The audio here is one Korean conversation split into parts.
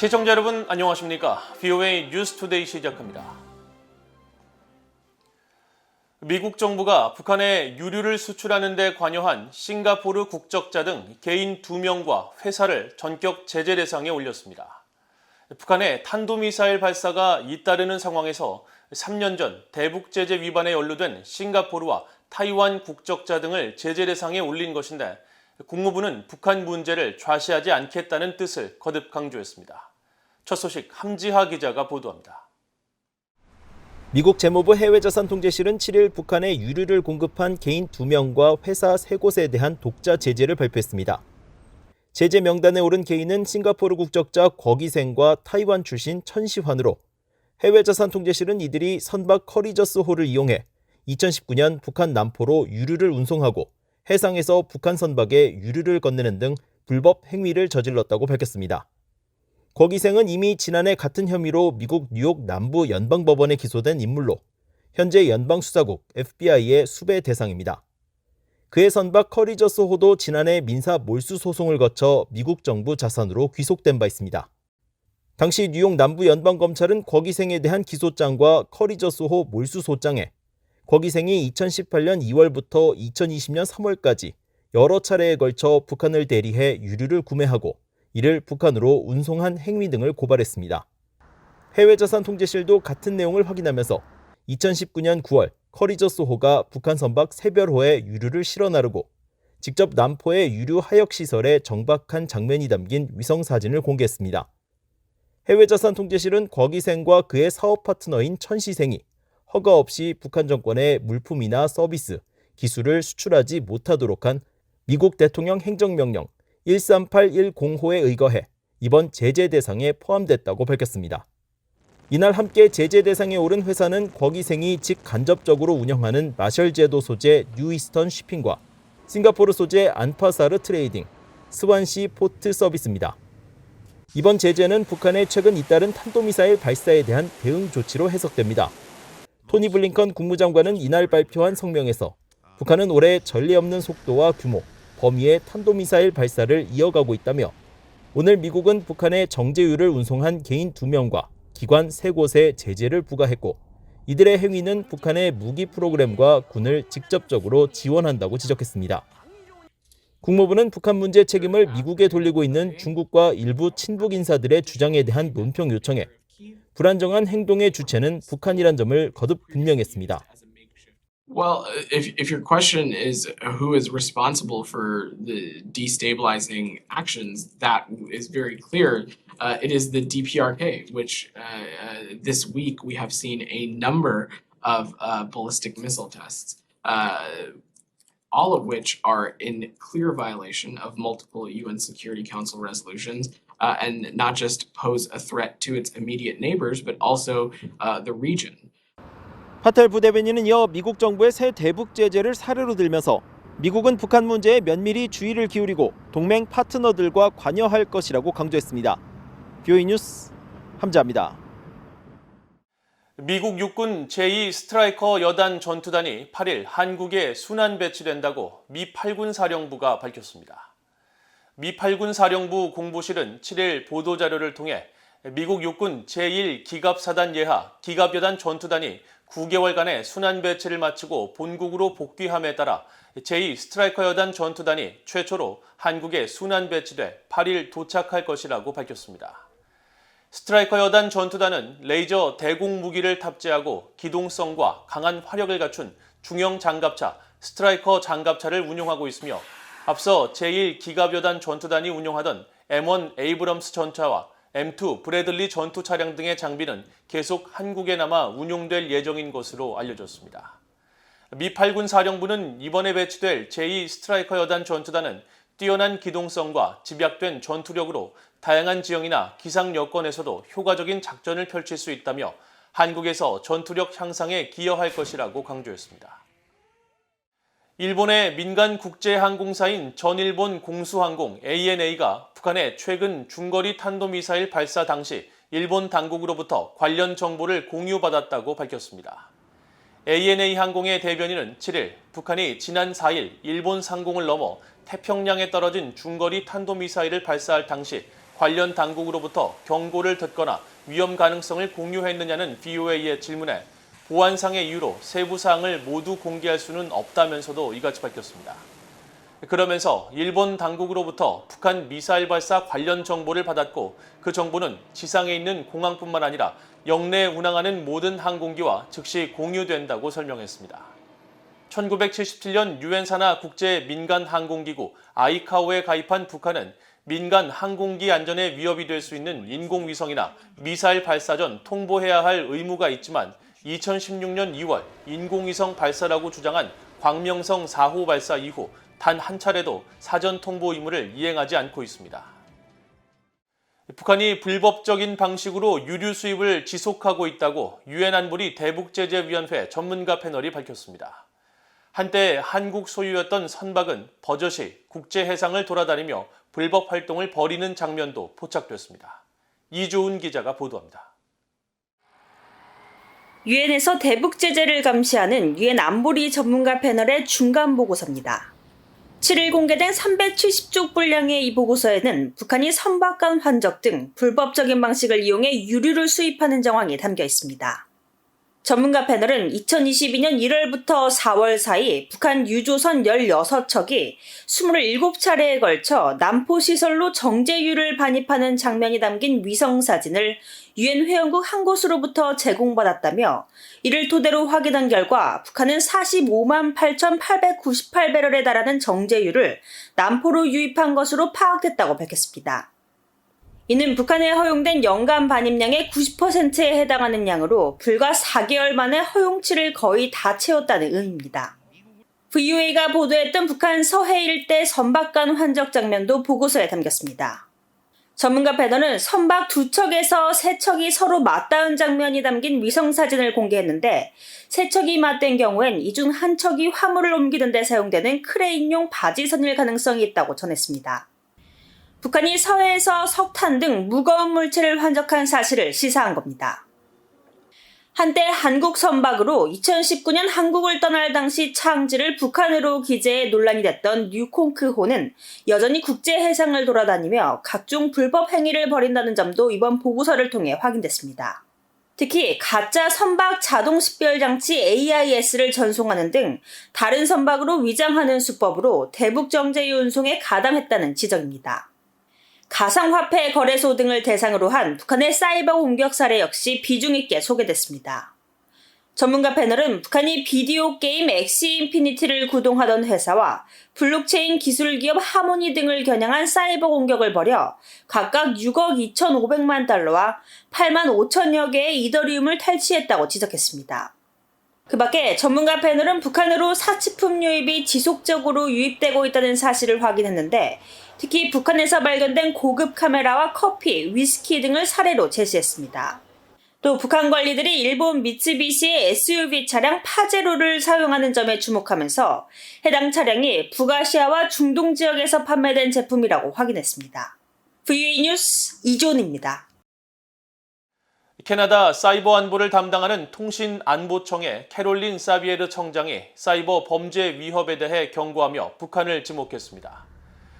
시청자 여러분 안녕하십니까? VOA 뉴스투데이 시작합니다. 미국 정부가 북한에 유류를 수출하는 데 관여한 싱가포르 국적자 등 개인 2명과 회사를 전격 제재 대상에 올렸습니다. 북한의 탄도미사일 발사가 잇따르는 상황에서 3년 전 대북 제재 위반에 연루된 싱가포르와 타이완 국적자 등을 제재 대상에 올린 것인데 국무부는 북한 문제를 좌시하지 않겠다는 뜻을 거듭 강조했습니다. 첫 소식 함지하 기자가 보도합니다. 미국 재무부 해외자산통제실은 7일 북한에 유류를 공급한 개인 2명과 회사 3곳에 대한 독자 제재를 발표했습니다. 제재 명단에 오른 개인은 싱가포르 국적자 곽이생과 타이완 출신 천시환으로 해외자산통제실은 이들이 선박 커리저스호를 이용해 2019년 북한 남포로 유류를 운송하고 해상에서 북한 선박에 유류를 건네는 등 불법 행위를 저질렀다고 밝혔습니다. 곽이생은 이미 지난해 같은 혐의로 미국 뉴욕 남부 연방법원에 기소된 인물로 현재 연방수사국 FBI의 수배 대상입니다. 그의 선박 커리저스호도 지난해 민사 몰수 소송을 거쳐 미국 정부 자산으로 귀속된 바 있습니다. 당시 뉴욕 남부 연방검찰은 곽이생에 대한 기소장과 커리저스호 몰수소장에 곽이생이 2018년 2월부터 2020년 3월까지 여러 차례에 걸쳐 북한을 대리해 유류를 구매하고 이를 북한으로 운송한 행위 등을 고발했습니다. 해외자산통제실도 같은 내용을 확인하면서 2019년 9월 커리저스호가 북한 선박 새별호에 유류를 실어 나르고 직접 남포의 유류 하역시설에 정박한 장면이 담긴 위성사진을 공개했습니다. 해외자산통제실은 곽이생과 그의 사업 파트너인 천시생이 허가 없이 북한 정권의 물품이나 서비스, 기술을 수출하지 못하도록 한 미국 대통령 행정명령 13810호에 의거해 이번 제재 대상에 포함됐다고 밝혔습니다. 이날 함께 제재 대상에 오른 회사는 곽이생이 직간접적으로 운영하는 마셜 제도 소재 뉴이스턴 쉬핑과 싱가포르 소재 안파사르 트레이딩, 스완시 포트 서비스입니다. 이번 제재는 북한의 최근 잇따른 탄도미사일 발사에 대한 대응 조치로 해석됩니다. 토니 블링컨 국무장관은 이날 발표한 성명에서 북한은 올해 전례 없는 속도와 규모, 범위의 탄도미사일 발사를 이어가고 있다며 오늘 미국은 북한에 정제유를 운송한 개인 2명과 기관 3곳에 제재를 부과했고 이들의 행위는 북한의 무기 프로그램과 군을 직접적으로 지원한다고 지적했습니다. 국무부는 북한 문제 책임을 미국에 돌리고 있는 중국과 일부 친북 인사들의 주장에 대한 논평 요청에 불안정한 행동의 주체는 북한이란 점을 거듭 분명했습니다. Well, if your question is who is responsible for the destabilizing actions, that is very clear. It is the DPRK, which this week we have seen a number of ballistic missile tests, all of which are in clear violation of multiple UN Security Council resolutions, and not just pose a threat to its immediate neighbors, but also the region. 파텔 부대변인은 이어 미국 정부의 새 대북 제재를 사례로 들면서 미국은 북한 문제에 면밀히 주의를 기울이고 동맹 파트너들과 관여할 것이라고 강조했습니다. VOA 뉴스 함지하입니다. 미국 육군 제2 스트라이커 여단 전투단이 8일 한국에 순환 배치된다고 미 8군 사령부가 밝혔습니다. 미 8군 사령부 공보실은 7일 보도자료를 통해 미국 육군 제1기갑사단 예하 기갑여단 전투단이 9개월간의 순환 배치를 마치고 본국으로 복귀함에 따라 제2 스트라이커 여단 전투단이 최초로 한국에 순환 배치돼 8일 도착할 것이라고 밝혔습니다. 스트라이커 여단 전투단은 레이저 대공 무기를 탑재하고 기동성과 강한 화력을 갖춘 중형 장갑차 스트라이커 장갑차를 운용하고 있으며 앞서 제1기갑여단 전투단이 운용하던 M1 에이브럼스 전차와 M2 브래들리 전투 차량 등의 장비는 계속 한국에 남아 운용될 예정인 것으로 알려졌습니다. 미 8군 사령부는 이번에 배치될 제2 스트라이커 여단 전투단은 뛰어난 기동성과 집약된 전투력으로 다양한 지형이나 기상 여건에서도 효과적인 작전을 펼칠 수 있다며 한국에서 전투력 향상에 기여할 것이라고 강조했습니다. 일본의 민간 국제항공사인 전일본 공수항공 ANA가 북한의 최근 중거리 탄도미사일 발사 당시 일본 당국으로부터 관련 정보를 공유받았다고 밝혔습니다. ANA 항공의 대변인은 7일 북한이 지난 4일 일본 상공을 넘어 태평양에 떨어진 중거리 탄도미사일을 발사할 당시 관련 당국으로부터 경고를 듣거나 위험 가능성을 공유했느냐는 VOA의 질문에 보안상의 이유로 세부 사항을 모두 공개할 수는 없다면서도 이같이 밝혔습니다. 그러면서 일본 당국으로부터 북한 미사일 발사 관련 정보를 받았고 그 정보는 지상에 있는 공항뿐만 아니라 영내에 운항하는 모든 항공기와 즉시 공유된다고 설명했습니다. 1977년 유엔 산하 국제 민간 항공기구 아이카오에 가입한 북한은 민간 항공기 안전에 위협이 될 수 있는 인공위성이나 미사일 발사 전 통보해야 할 의무가 있지만 2016년 2월 인공위성 발사라고 주장한 광명성 4호 발사 이후 단 한 차례도 사전 통보 의무를 이행하지 않고 있습니다. 북한이 불법적인 방식으로 유류 수입을 지속하고 있다고 유엔 안보리 대북제재위원회 전문가 패널이 밝혔습니다. 한때 한국 소유였던 선박은 버젓이 국제 해상을 돌아다니며 불법 활동을 벌이는 장면도 포착됐습니다. 이조은 기자가 보도합니다. 유엔에서 대북 제재를 감시하는 유엔 안보리 전문가 패널의 중간 보고서입니다. 7일 공개된 370쪽 분량의 이 보고서에는 북한이 선박 간 환적 등 불법적인 방식을 이용해 유류를 수입하는 정황이 담겨 있습니다. 전문가 패널은 2022년 1월부터 4월 사이 북한 유조선 16척이 27차례에 걸쳐 남포시설로 정제유를 반입하는 장면이 담긴 위성사진을 유엔 회원국 한 곳으로부터 제공받았다며 이를 토대로 확인한 결과 북한은 45만 8,898배럴에 달하는 정제유를 남포로 유입한 것으로 파악됐다고 밝혔습니다. 이는 북한에 허용된 연간 반입량의 90%에 해당하는 양으로 불과 4개월 만에 허용치를 거의 다 채웠다는 의미입니다. VOA가 보도했던 북한 서해 일대 선박 간 환적 장면도 보고서에 담겼습니다. 전문가 패널은 선박 2척에서 3척이 서로 맞닿은 장면이 담긴 위성사진을 공개했는데 3척이 맞댄 경우엔 이 중 한 척이 화물을 옮기는 데 사용되는 크레인용 바지선일 가능성이 있다고 전했습니다. 북한이 서해에서 석탄 등 무거운 물체를 환적한 사실을 시사한 겁니다. 한때 한국 선박으로 2019년 한국을 떠날 당시 차항지를 북한으로 기재해 논란이 됐던 뉴콩크호는 여전히 국제 해상을 돌아다니며 각종 불법 행위를 벌인다는 점도 이번 보고서를 통해 확인됐습니다. 특히 가짜 선박 자동 식별 장치 AIS를 전송하는 등 다른 선박으로 위장하는 수법으로 대북 정제유 운송에 가담했다는 지적입니다. 가상화폐 거래소 등을 대상으로 한 북한의 사이버 공격 사례 역시 비중 있게 소개됐습니다. 전문가 패널은 북한이 비디오 게임 엑시 인피니티를 구동하던 회사와 블록체인 기술 기업 하모니 등을 겨냥한 사이버 공격을 벌여 각각 6억 2,500만 달러와 8만 5천여 개의 이더리움을 탈취했다고 지적했습니다. 그 밖에 전문가 패널은 북한으로 사치품 유입이 지속적으로 유입되고 있다는 사실을 확인했는데 특히 북한에서 발견된 고급 카메라와 커피, 위스키 등을 사례로 제시했습니다. 또 북한 관리들이 일본 미쓰비시의 SUV 차량 파제로를 사용하는 점에 주목하면서 해당 차량이 북아시아와 중동 지역에서 판매된 제품이라고 확인했습니다. VOA 뉴스 이조은입니다. 캐나다 사이버 안보를 담당하는 통신안보청의 캐롤린 사비에르 청장이 사이버 범죄 위협에 대해 경고하며 북한을 지목했습니다.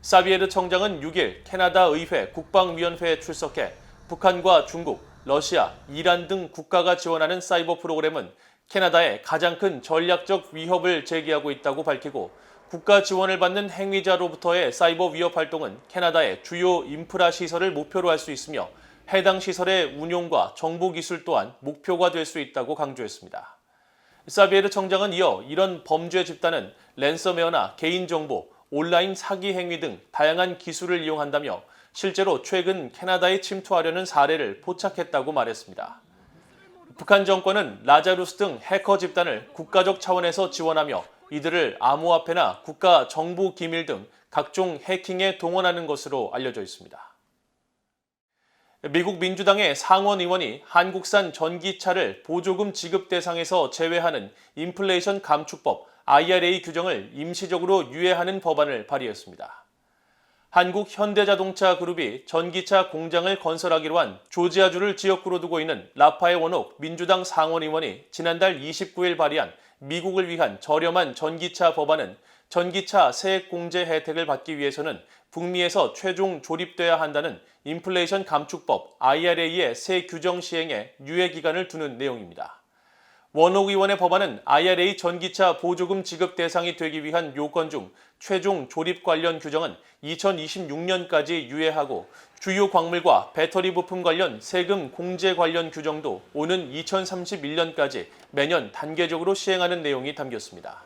사비에르 청장은 6일 캐나다 의회 국방위원회에 출석해 북한과 중국, 러시아, 이란 등 국가가 지원하는 사이버 프로그램은 캐나다에 가장 큰 전략적 위협을 제기하고 있다고 밝히고 국가 지원을 받는 행위자로부터의 사이버 위협 활동은 캐나다의 주요 인프라 시설을 목표로 할 수 있으며 해당 시설의 운용과 정보 기술 또한 목표가 될 수 있다고 강조했습니다. 사비에르 청장은 이어 이런 범죄 집단은 랜섬웨어나 개인정보, 온라인 사기 행위 등 다양한 기술을 이용한다며 실제로 최근 캐나다에 침투하려는 사례를 포착했다고 말했습니다. 북한 정권은 라자루스 등 해커 집단을 국가적 차원에서 지원하며 이들을 암호화폐나 국가 정보 기밀 등 각종 해킹에 동원하는 것으로 알려져 있습니다. 미국 민주당의 상원 의원이 한국산 전기차를 보조금 지급 대상에서 제외하는 인플레이션 감축법 IRA 규정을 임시적으로 유예하는 법안을 발의했습니다. 한국 현대자동차 그룹이 전기차 공장을 건설하기로 한 조지아주를 지역구로 두고 있는 라파엘 원옥 민주당 상원 의원이 지난달 29일 발의한 미국을 위한 저렴한 전기차 법안은 전기차 세액공제 혜택을 받기 위해서는 북미에서 최종 조립돼야 한다는 인플레이션 감축법 IRA의 새 규정 시행에 유예 기간을 두는 내용입니다. 원옥 의원의 법안은 IRA 전기차 보조금 지급 대상이 되기 위한 요건 중 최종 조립 관련 규정은 2026년까지 유예하고 주요 광물과 배터리 부품 관련 세금 공제 관련 규정도 오는 2031년까지 매년 단계적으로 시행하는 내용이 담겼습니다.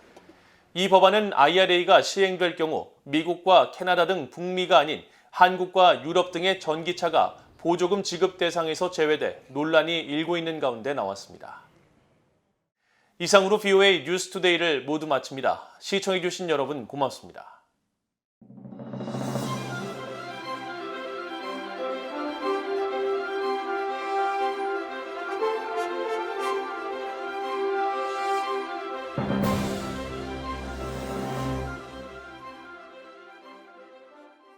이 법안은 IRA가 시행될 경우 미국과 캐나다 등 북미가 아닌 한국과 유럽 등의 전기차가 보조금 지급 대상에서 제외돼 논란이 일고 있는 가운데 나왔습니다. 이상으로 VOA 뉴스투데이를 모두 마칩니다. 시청해주신 여러분 고맙습니다.